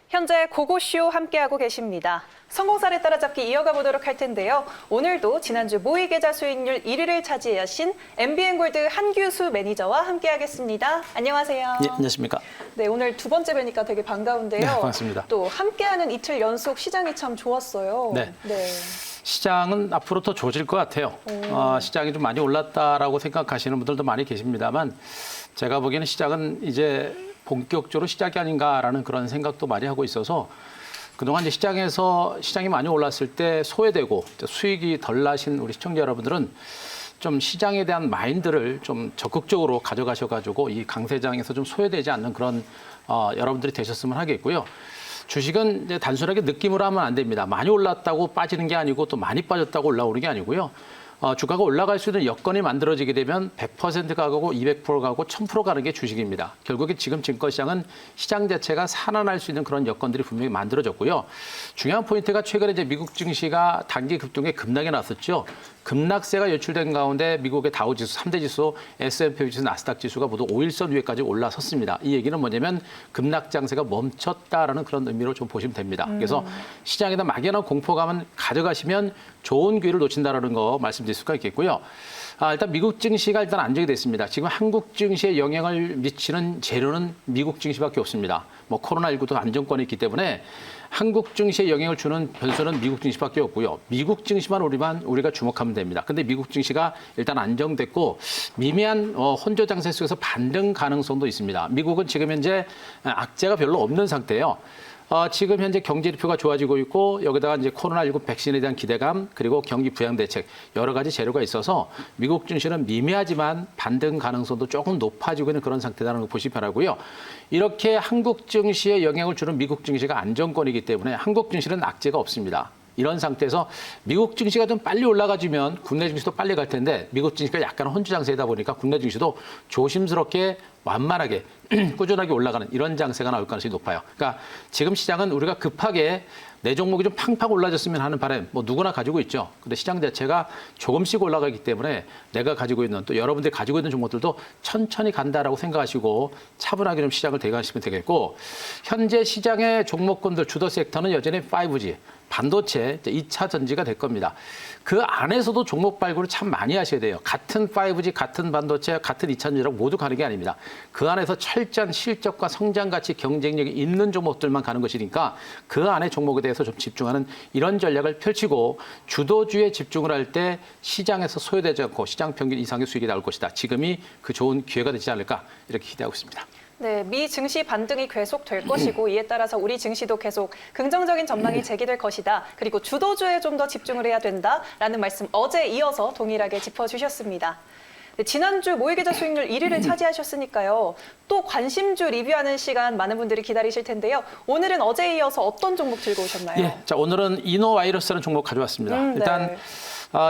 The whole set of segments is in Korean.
현재 고고쇼 함께하고 계십니다. 성공사례 따라잡기 이어가 보도록 할 텐데요. 오늘도 지난주 모의 계좌 수익률 1위를 차지하신 MBN골드 한규수 매니저와 함께하겠습니다. 안녕하세요. 예, 안녕하십니까. 네, 오늘 두 번째 뵈니까 되게 반가운데요. 네, 반갑습니다. 또 함께하는 이틀 연속 시장이 참 좋았어요. 네. 네. 시장은 앞으로 더 좋아질 것 같아요. 시장이 좀 많이 올랐다라고 생각하시는 분들도 많이 계십니다만 제가 보기에는 시장은 이제 본격적으로 시작이 아닌가라는 그런 생각도 많이 하고 있어서 그동안 이제 시장이 많이 올랐을 때 소외되고 수익이 덜 나신 우리 시청자 여러분들은 좀 시장에 대한 마인드를 좀 적극적으로 가져가셔가지고 이 강세장에서 좀 소외되지 않는 그런 여러분들이 되셨으면 하겠고요. 주식은 이제 단순하게 느낌으로 하면 안 됩니다. 많이 올랐다고 빠지는 게 아니고 또 많이 빠졌다고 올라오는 게 아니고요. 주가가 올라갈 수 있는 여건이 만들어지게 되면 100% 가고 200% 가고 1000% 가는 게 주식입니다. 결국에 지금 증권시장은 시장 자체가 살아날 수 있는 그런 여건들이 분명히 만들어졌고요. 중요한 포인트가 최근에 이제 미국 증시가 단기 급등에 급락이 났었죠. 급락세가 유출된 가운데 미국의 다우지수, 3대 지수, S&P 지수, 나스닥 지수가 모두 5일선 위에까지 올라섰습니다. 이 얘기는 뭐냐면 급락 장세가 멈췄다라는 그런 의미로 좀 보시면 됩니다. 그래서 시장에다 막연한 공포감은 가져가시면 좋은 기회를 놓친다라는 거 말씀드릴 수가 있겠고요. 일단 미국 증시가 일단 안정이 됐습니다. 지금 한국 증시에 영향을 미치는 재료는 미국 증시밖에 없습니다. 뭐 코로나19도 안정권이 있기 때문에 한국 증시에 영향을 주는 변수는 미국 증시밖에 없고요. 미국 증시만 우리가 주목하면 됩니다. 근데 미국 증시가 일단 안정됐고 미미한 혼조 장세 속에서 반등 가능성도 있습니다. 미국은 지금 현재 악재가 별로 없는 상태예요. 지금 현재 경제 지표가 좋아지고 있고 여기다가 이제 코로나19 백신에 대한 기대감 그리고 경기 부양 대책 여러 가지 재료가 있어서 미국 증시는 미미하지만 반등 가능성도 조금 높아지고 있는 그런 상태라는 걸 보시기 바라고요. 이렇게 한국 증시에 영향을 주는 미국 증시가 안정권이기 때문에 한국 증시는 악재가 없습니다. 이런 상태에서 미국 증시가 좀 빨리 올라가주면 국내 증시도 빨리 갈 텐데 미국 증시가 약간 혼주 장세이다 보니까 국내 증시도 조심스럽게 완만하게 꾸준하게 올라가는 이런 장세가 나올 가능성이 높아요. 그러니까 지금 시장은 우리가 급하게 내 종목이 좀 팡팡 올라졌으면 하는 바람 뭐 누구나 가지고 있죠. 근데 시장 자체가 조금씩 올라가기 때문에 내가 가지고 있는 또 여러분들이 가지고 있는 종목들도 천천히 간다라고 생각하시고 차분하게 좀 시장을 대응하시면 되겠고 현재 시장의 종목군들 주도 섹터는 여전히 5G 반도체, 2차 전지가 될 겁니다. 그 안에서도 종목 발굴을 참 많이 하셔야 돼요. 같은 5G, 같은 반도체, 같은 2차 전지라고 모두 가는 게 아닙니다. 그 안에서 철저한 실적과 성장 가치, 경쟁력이 있는 종목들만 가는 것이니까 그 안에 종목에 대해서 좀 집중하는 이런 전략을 펼치고 주도주에 집중을 할 때 시장에서 소외되지 않고 시장 평균 이상의 수익이 나올 것이다. 지금이 그 좋은 기회가 되지 않을까 이렇게 기대하고 있습니다. 네, 미 증시 반등이 계속될 것이고 이에 따라서 우리 증시도 계속 긍정적인 전망이 제기될 것이다. 그리고 주도주에 좀 더 집중을 해야 된다라는 말씀 어제 이어서 동일하게 짚어주셨습니다. 네, 지난주 모의계좌 수익률 1위를 차지하셨으니까요. 또 관심주 리뷰하는 시간 많은 분들이 기다리실 텐데요. 오늘은 어제에 이어서 어떤 종목 들고 오셨나요? 예, 자 오늘은 이노바이러스라는 종목 가져왔습니다. 네. 일단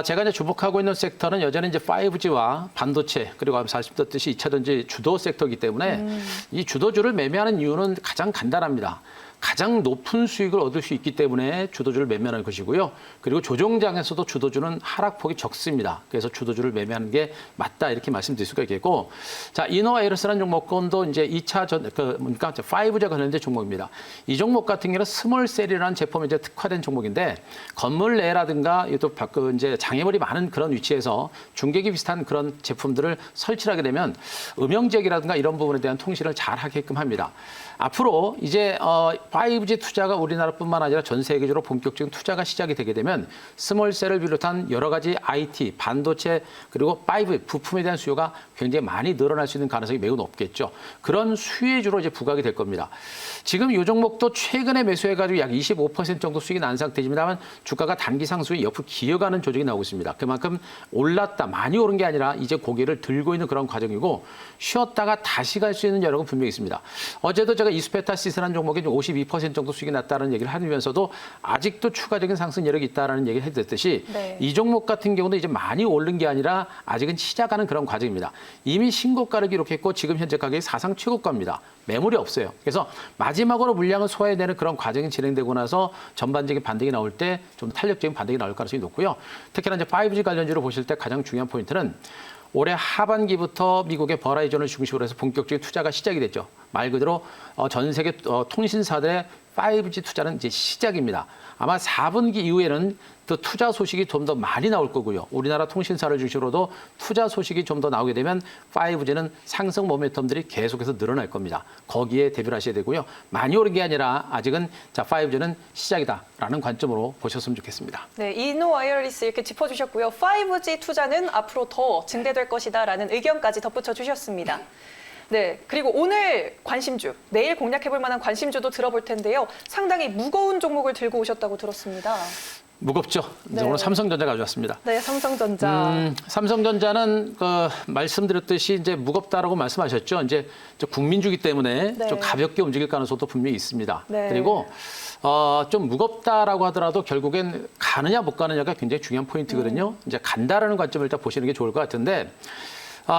제가 이제 주목하고 있는 섹터는 여전히 이제 5G와 반도체 그리고 말씀드렸듯이 2차 전지 주도 섹터이기 때문에 이 주도주를 매매하는 이유는 가장 간단합니다. 가장 높은 수익을 얻을 수 있기 때문에 주도주를 매매하는 것이고요. 그리고 조정장에서도 주도주는 하락폭이 적습니다. 그래서 주도주를 매매하는 게 맞다 이렇게 말씀드릴 수가 있겠고, 자 이노바이러스라는 종목도 이제 2차 그러니까 5G와 관련된 종목입니다. 이 종목 같은 경우는 스몰셀이라는 제품에 이제 특화된 종목인데 건물 내라든가 또 이제 장애물이 많은 그런 위치에서 중계기 비슷한 그런 제품들을 설치하게 되면 음영지역이라든가 이런 부분에 대한 통신을 잘 하게끔 합니다. 앞으로 이제 5G 투자가 우리나라뿐만 아니라 전 세계적으로 본격적인 투자가 시작이 되게 되면 스몰셀을 비롯한 여러 가지 IT, 반도체 그리고 5G 부품에 대한 수요가 굉장히 많이 늘어날 수 있는 가능성이 매우 높겠죠. 그런 수혜주로 이제 부각이 될 겁니다. 지금 이 종목도 최근에 매수해가지고 약 25% 정도 수익이 난 상태입니다만 주가가 단기 상승에 옆으로 기어가는 조정이 나오고 있습니다. 그만큼 올랐다, 많이 오른 게 아니라 이제 고개를 들고 있는 그런 과정이고 쉬었다가 다시 갈 수 있는 여력은 분명히 있습니다. 어제도 제가 이스페타시스라는 종목에 52% 정도 수익이 났다는 얘기를 하면서도 아직도 추가적인 상승 여력이 있다는 얘기를 해드렸듯이 네. 이 종목 같은 경우는 이제 많이 오른 게 아니라 아직은 시작하는 그런 과정입니다. 이미 신고가를 기록했고 지금 현재 가격이 사상 최고가입니다. 매물이 없어요. 그래서 마지막으로 물량을 소화해내는 그런 과정이 진행되고 나서 전반적인 반등이 나올 때 좀 탄력적인 반등이 나올 가능성이 높고요. 특히나 이제 5G 관련주로 보실 때 가장 중요한 포인트는 올해 하반기부터 미국의 버라이전을 중심으로 해서 본격적인 투자가 시작이 됐죠. 말 그대로 전 세계 통신사들의 5G 투자는 이제 시작입니다. 아마 4분기 이후에는 또 투자 소식이 좀 더 많이 나올 거고요. 우리나라 통신사를 중심으로도 투자 소식이 좀 더 나오게 되면 5G는 상승 모멘텀들이 계속해서 늘어날 겁니다. 거기에 대비를 하셔야 되고요. 많이 오른 게 아니라 아직은 자 5G는 시작이다라는 관점으로 보셨으면 좋겠습니다. 네, 이노와이어리스 이렇게 짚어주셨고요. 5G 투자는 앞으로 더 증대될 것이다라는 의견까지 덧붙여 주셨습니다. 네, 그리고 오늘 관심주, 내일 공략해볼 만한 관심주도 들어볼 텐데요. 상당히 무거운 종목을 들고 오셨다고 들었습니다. 무겁죠. 네. 오늘 삼성전자 가져왔습니다. 네, 삼성전자. 삼성전자는 말씀드렸듯이 이제 무겁다라고 말씀하셨죠. 이제 국민주기 때문에 네. 좀 가볍게 움직일 가능성도 분명히 있습니다. 네. 그리고 좀 무겁다라고 하더라도 결국엔 가느냐 못 가느냐가 굉장히 중요한 포인트거든요. 이제 간다라는 관점을 일단 보시는 게 좋을 것 같은데.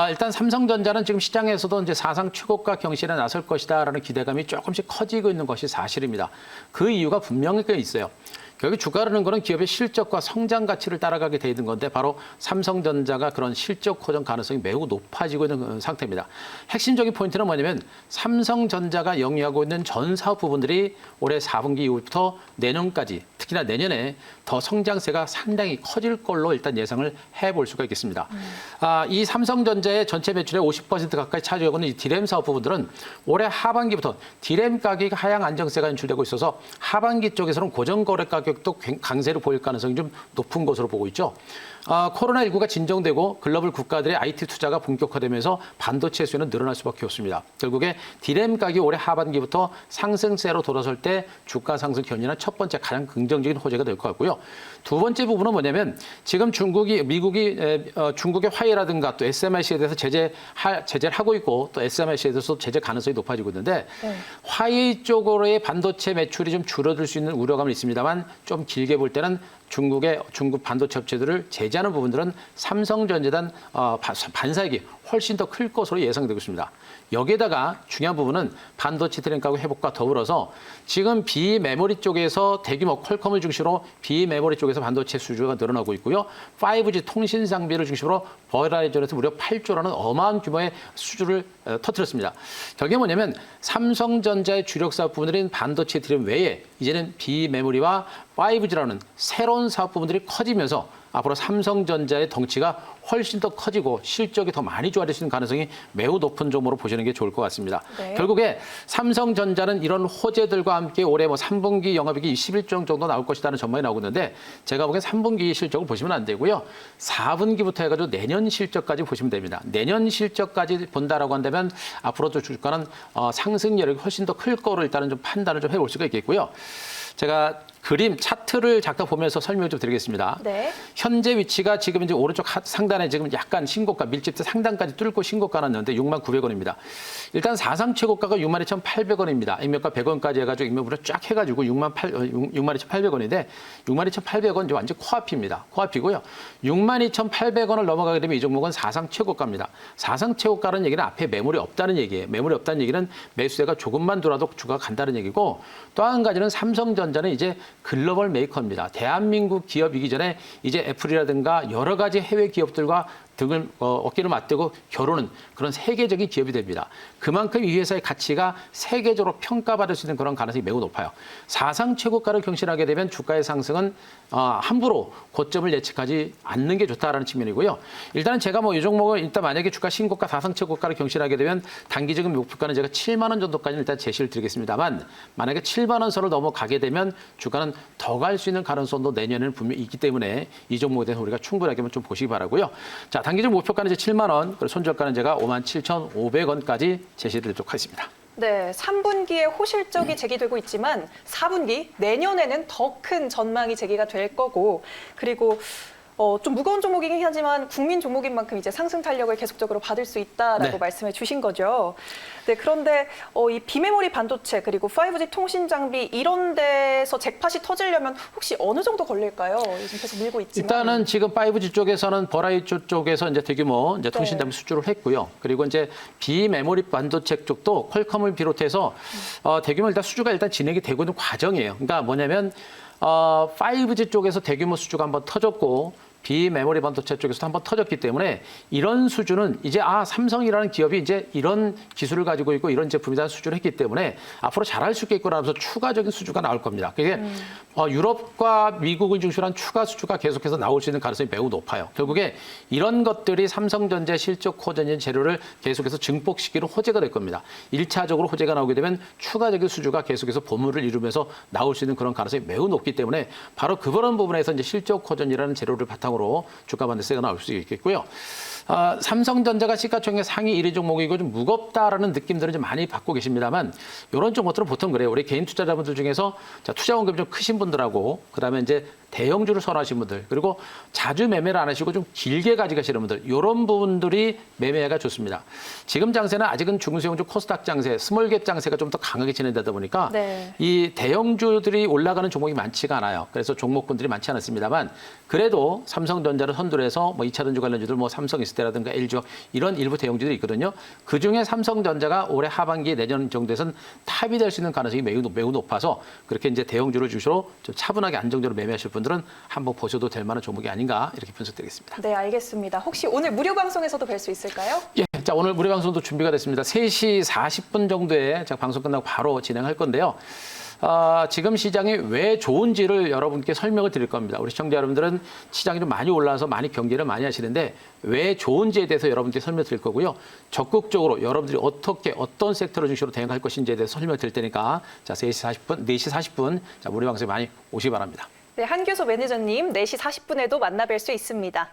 일단 삼성전자는 지금 시장에서도 이제 사상 최고가 경신에 나설 것이다라는 기대감이 조금씩 커지고 있는 것이 사실입니다. 그 이유가 분명히 있어요. 결국 주가라는 거는 기업의 실적과 성장 가치를 따라가게 돼 있는 건데 바로 삼성전자가 그런 실적 호전 가능성이 매우 높아지고 있는 상태입니다. 핵심적인 포인트는 뭐냐면 삼성전자가 영위하고 있는 전 사업 부분들이 올해 4분기 이후부터 내년까지 특히나 내년에 더 성장세가 상당히 커질 걸로 일단 예상을 해볼 수가 있겠습니다. 이 삼성전자의 전체 매출의 50% 가까이 차지하고 있는 이 디램 사업 부분들은 올해 하반기부터 디램 가격 하향 안정세가 연출되고 있어서 하반기 쪽에서는 고정 거래 가격도 강세로 보일 가능성이 좀 높은 것으로 보고 있죠. 코로나19가 진정되고 글로벌 국가들의 IT 투자가 본격화되면서 반도체 수요는 늘어날 수밖에 없습니다. 결국에 디램 가격이 올해 하반기부터 상승세로 돌아설 때 주가 상승 견인한 첫 번째 가장 긍정적인 호재가 될 것 같고요. 두 번째 부분은 뭐냐면 지금 미국이 중국의 화웨이라든가 또 SMIC에 대해서 제재를 하고 있고 또 SMIC에 대해서 제재 가능성이 높아지고 있는데 화웨이 쪽으로의 반도체 매출이 좀 줄어들 수 있는 우려감은 있습니다만 좀 길게 볼 때는 중국 반도체 업체들을 제재하는 부분들은 삼성전자단 반사익이 훨씬 더 클 것으로 예상되고 있습니다. 여기에다가 중요한 부분은 반도체 트렌드 가격 회복과 더불어서 지금 비메모리 쪽에서 대규모 퀄컴을 중심으로 비메모리 쪽에서 반도체 수주가 늘어나고 있고요. 5G 통신 장비를 중심으로 버라이전에서 무려 8조라는 어마어마한 규모의 수주를 터뜨렸습니다. 저게 뭐냐면 삼성전자의 주력 사업 부분들인 반도체 트렌드 외에 이제는 비메모리와 5G라는 새로운 사업 부분들이 커지면서 앞으로 삼성전자의 덩치가 훨씬 더 커지고 실적이 더 많이 좋아질 수 있는 가능성이 매우 높은 종목으로 보시는 게 좋을 것 같습니다. 네. 결국에 삼성전자는 이런 호재들과 함께 올해 3분기 영업이익이 21조 정도 나올 것이라는 전망이 나오고 있는데 제가 보기엔 3분기 실적을 보시면 안 되고요. 4분기부터 해가지고 내년 실적까지 보시면 됩니다. 내년 실적까지 본다라고 한다면 앞으로도 주가는 상승 여력이 훨씬 더 클 거로 일단은 좀 판단을 좀 해볼 수가 있겠고요. 제가 그림 차트를 잠깐 보면서 설명을 좀 드리겠습니다. 네. 현재 위치가 지금 이제 오른쪽 상단에 지금 약간 신고가 밀집대 상단까지 뚫고 신고가 났는데 69,900원입니다. 일단 사상 최고가가 62,800원입니다. 임명가 100원까지 해가지고 임명부를 쫙 해가지고 62,800원인데 62,800원 이제 완전 코앞입니다. 코앞이고요. 62,800원을 넘어가게 되면 이 종목은 사상 최고가입니다. 사상 최고가라는 얘기는 앞에 매물이 없다는 얘기예요. 매물이 없다는 얘기는 매수세가 조금만 돌아도 주가가 간다는 얘기고 또 한 가지는 삼성전자는 이제 글로벌 메이커입니다. 대한민국 기업이기 전에 이제 애플이라든가 여러 가지 해외 기업들과 등을 어깨를 맞대고 겨루는 그런 세계적인 기업이 됩니다. 그만큼 이 회사의 가치가 세계적으로 평가받을 수 있는 그런 가능성이 매우 높아요. 사상 최고가를 경신하게 되면 주가의 상승은 함부로 고점을 예측하지 않는 게 좋다라는 측면이고요. 일단은 제가 이 종목을 일단 만약에 주가 신고가 사상 최고가를 경신하게 되면 단기적인 목표가는 제가 7만 원 정도까지 일단 제시를 드리겠습니다만 만약에 7만 원 선을 넘어가게 되면 주가는 더 갈 수 있는 가능성도 내년에는 분명히 있기 때문에 이 종목에 대해서 우리가 충분하게 좀 보시기 바라고요. 자, 단기적 목표가는 이제 7만 원, 그리고 손절가는 제가 57,500원까지 제시드리도록 하겠습니다. 네, 3분기에 호실적이 제기되고 있지만 4분기 내년에는 더 큰 전망이 제기가 될 거고 그리고 좀 무거운 종목이긴 하지만 국민 종목인 만큼 이제 상승 탄력을 계속적으로 받을 수 있다라고 네. 말씀해 주신 거죠. 네, 그런데 이 비메모리 반도체 그리고 5G 통신 장비 이런 데서 잭팟이 터지려면 혹시 어느 정도 걸릴까요? 요즘 계속 밀고 있지만. 일단은 지금 5G 쪽에서는 버라이트 쪽에서 이제 대규모 이제 통신 장비 수주를 했고요. 그리고 이제 비메모리 반도체 쪽도 퀄컴을 비롯해서 대규모 일단 수주가 일단 진행이 되고 있는 과정이에요. 그러니까 뭐냐면 5G 쪽에서 대규모 수주가 한번 터졌고 비메모리 반도체 쪽에서도 한번 터졌기 때문에 이런 수준은 이제 삼성이라는 기업이 이제 이런 기술을 가지고 있고 이런 제품이라는 수준을 했기 때문에 앞으로 잘할 수 있겠구나 하면서 추가적인 수주가 나올 겁니다. 그게 유럽과 미국을 중심으로 한 추가 수주가 계속해서 나올 수 있는 가능성이 매우 높아요. 결국에 이런 것들이 삼성전자의 실적 호전인 재료를 계속해서 증폭시키는 호재가 될 겁니다. 1차적으로 호재가 나오게 되면 추가적인 수주가 계속해서 보물을 이루면서 나올 수 있는 그런 가능성이 매우 높기 때문에 바로 그런 부분에서 이제 실적 호전이라는 재료를 바탕으로 주가 반대세가 나올 수 있겠고요. 삼성전자가 시가총액 상위 1위 종목이고 좀 무겁다라는 느낌들은 좀 많이 받고 계십니다만 이런 종목들은 보통 그래요. 우리 개인 투자자분들 중에서 투자 원금이 좀 크신 분들하고 그다음에 이제 대형주를 선호하시는 분들 그리고 자주 매매를 안 하시고 좀 길게 가져가시는 분들 이런 부분들이 매매가 좋습니다. 지금 장세는 아직은 중소형주 코스닥 장세, 스몰갭 장세가 좀 더 강하게 진행되다 보니까 네. 이 대형주들이 올라가는 종목이 많지가 않아요. 그래서 종목군들이 많지 않습니다만 그래도 삼성전자를 선두로 해서 뭐 2차 전지 관련주들 뭐 삼성 이스테라든가 LG 이런 일부 대형주들이 있거든요. 그중에 삼성전자가 올해 하반기 내년 정도에서는 탑이 될 수 있는 가능성이 매우 높아서 그렇게 이제 대형주를 주시로 좀 차분하게 안정적으로 매매하실 분들은 한번 보셔도 될 만한 종목이 아닌가 이렇게 분석드리겠습니다. 네, 알겠습니다. 혹시 오늘 무료 방송에서도 뵐 수 있을까요? 예, 자 오늘 무료 방송도 준비가 됐습니다. 3시 40분 정도에 제가 방송 끝나고 바로 진행할 건데요. 지금 시장이 왜 좋은지를 여러분께 설명을 드릴 겁니다. 우리 시청자 여러분들은 시장이 좀 많이 올라와서 많이 경기를 많이 하시는데 왜 좋은지에 대해서 여러분께 설명드릴 거고요. 적극적으로 여러분들이 어떻게 어떤 섹터를 중심으로 대응할 것인지에 대해서 설명드릴 테니까 자 4시 40분 자 무료 방송에 많이 오시기 바랍니다. 네, 한규소 매니저님 4시 40분에도 만나뵐 수 있습니다.